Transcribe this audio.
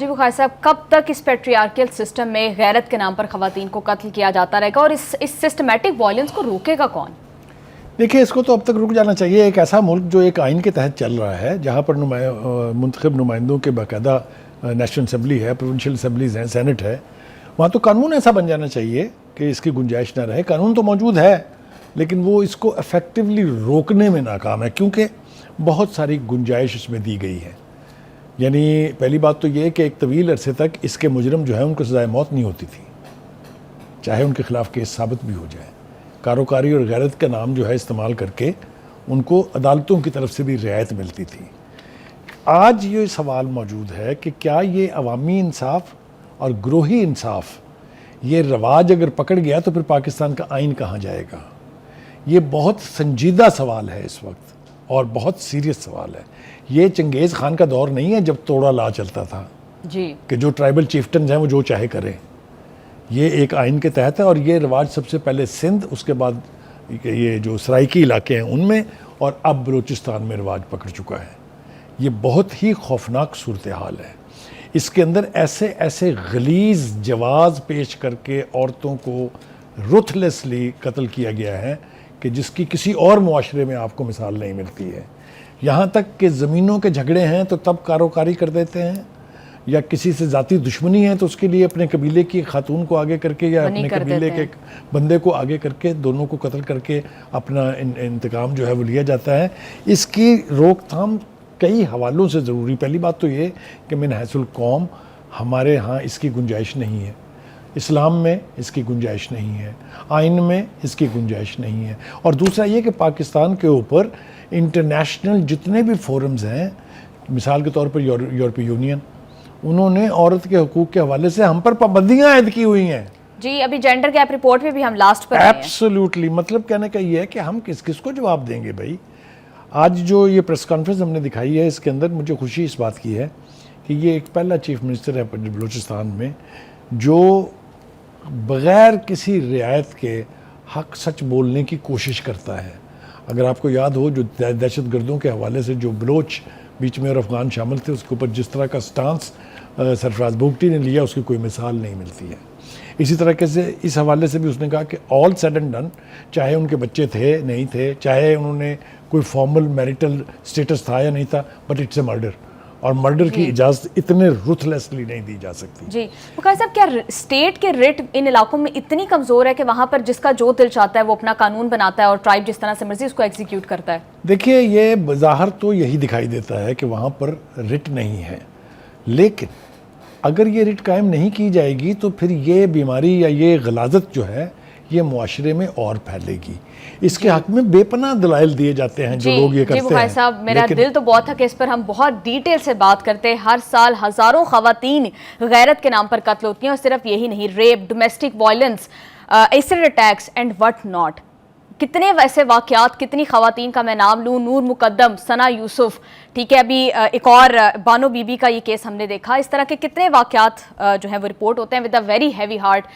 جی بخاری صاحب، کب تک اس پیٹریارکل سسٹم میں غیرت کے نام پر خواتین کو قتل کیا جاتا رہے گا اور اس سسٹمیٹک وائلنس کو روکے گا کون؟ دیکھیں، اس کو تو اب تک رک جانا چاہیے۔ ایک ایسا ملک جو ایک آئین کے تحت چل رہا ہے، جہاں پر منتخب نمائندوں کے باقاعدہ نیشنل اسمبلی ہے، پروونشل اسمبلیز ہیں، سینٹ ہے، وہاں تو قانون ایسا بن جانا چاہیے کہ اس کی گنجائش نہ رہے۔ قانون تو موجود ہے لیکن وہ اس کو افیکٹولی روکنے میں ناکام ہے، کیونکہ بہت ساری گنجائش اس میں دی گئی ہے۔ یعنی پہلی بات تو یہ کہ ایک طویل عرصے تک اس کے مجرم جو ہے ان کو سزائے موت نہیں ہوتی تھی، چاہے ان کے خلاف کیس ثابت بھی ہو جائے۔ کاروکاری اور غیرت کا نام جو ہے استعمال کر کے ان کو عدالتوں کی طرف سے بھی رعایت ملتی تھی۔ آج یہ سوال موجود ہے کہ کیا یہ عوامی انصاف اور گروہی انصاف، یہ رواج اگر پکڑ گیا تو پھر پاکستان کا آئین کہاں جائے گا؟ یہ بہت سنجیدہ سوال ہے اس وقت اور بہت سیریس سوال ہے۔ یہ چنگیز خان کا دور نہیں ہے جب توڑا لا چلتا تھا جی، کہ جو ٹرائبل چیفٹنز ہیں وہ جو چاہے کریں۔ یہ ایک آئین کے تحت ہے اور یہ رواج سب سے پہلے سندھ، اس کے بعد یہ جو سرائکی علاقے ہیں ان میں، اور اب بلوچستان میں رواج پکڑ چکا ہے۔ یہ بہت ہی خوفناک صورتحال ہے۔ اس کے اندر ایسے غلیظ جواز پیش کر کے عورتوں کو رتھلیسلی قتل کیا گیا ہے کہ جس کی کسی اور معاشرے میں آپ کو مثال نہیں ملتی ہے۔ یہاں تک کہ زمینوں کے جھگڑے ہیں تو تب کاروکاری کر دیتے ہیں، یا کسی سے ذاتی دشمنی ہے تو اس کے لیے اپنے قبیلے کی خاتون کو آگے کر کے یا اپنے قبیلے کے بندے کو آگے کر کے دونوں کو قتل کر کے اپنا انتقام جو ہے وہ لیا جاتا ہے۔ اس کی روک تھام کئی حوالوں سے ضروری۔ پہلی بات تو یہ کہ من حیث القوم ہمارے ہاں اس کی گنجائش نہیں ہے، اسلام میں اس کی گنجائش نہیں ہے، آئین میں اس کی گنجائش نہیں ہے، اور دوسرا یہ کہ پاکستان کے اوپر انٹرنیشنل جتنے بھی فورمز ہیں، مثال کے طور پر یورپی یونین، انہوں نے عورت کے حقوق کے حوالے سے ہم پر پابندیاں عائد کی ہوئی ہیں۔ جی، ابھی جینڈر گیپ رپورٹ میں بھی ہم لاسٹ پر ہیں۔ ایبسولوٹلی، مطلب کہنے کا یہ ہے کہ ہم کس کو جواب دیں گے بھائی؟ آج جو یہ پریس کانفرنس ہم نے دکھائی ہے، اس کے اندر مجھے خوشی اس بات کی ہے کہ یہ ایک پہلا چیف منسٹر ہے بلوچستان میں جو بغیر کسی رعایت کے حق سچ بولنے کی کوشش کرتا ہے۔ اگر آپ کو یاد ہو، جو دہشت گردوں کے حوالے سے جو بلوچ بیچ میں اور افغان شامل تھے، اس کے اوپر جس طرح کا سٹانس سرفراز بھگٹی نے لیا، اس کی کوئی مثال نہیں ملتی ہے۔ اسی طرح سے اس حوالے سے بھی اس نے کہا کہ آل سیڈ اینڈ ڈن، چاہے ان کے بچے تھے نہیں تھے، چاہے انہوں نے کوئی فارمل میریٹل سٹیٹس تھا یا نہیں تھا، بٹ اٹس اے مرڈر، اور مرڈر کی اجازت اتنے رتھلیسلی نہیں دی جا سکتی۔ جی بخاری صاحب، کیا اسٹیٹ کے ریٹ ان علاقوں میں اتنی کمزور ہے کہ وہاں پر جس کا جو دل چاہتا ہے وہ اپنا قانون بناتا ہے اور ٹرائب جس طرح سے مرضی اس کو ایگزیکیوٹ کرتا ہے؟ دیکھیے، یہ بظاہر تو یہی دکھائی دیتا ہے کہ وہاں پر رٹ نہیں ہے، لیکن اگر یہ رٹ قائم نہیں کی جائے گی تو پھر یہ بیماری یا یہ غلاظت جو ہے یہ معاشرے میں اور پھیلے گی۔ اس کے حق میں بے پناہ دلائل دیے جاتے ہیں جو لوگ یہ کرتے ہیں۔ جی بخاری صاحب، میرا دل تو بہت تھا کہ اس پر ہم بہت ڈیٹیل سے بات کرتے۔ ہر سال ہزاروں خواتین غیرت کے نام پر قتل ہوتی ہیں، اور صرف یہی نہیں، rape, domestic violence, acid attacks and what not. کتنے ویسے واقعات، کتنی خواتین کا میں نام لوں، نور مقدم، ثنا یوسف، ٹھیک ہے، ابھی ایک اور بانو بی بی کا یہ کیس ہم نے دیکھا۔ اس طرح کے کتنے واقعات جو ہیں وہ رپورٹ ہوتے ہیں with a very heavy heart.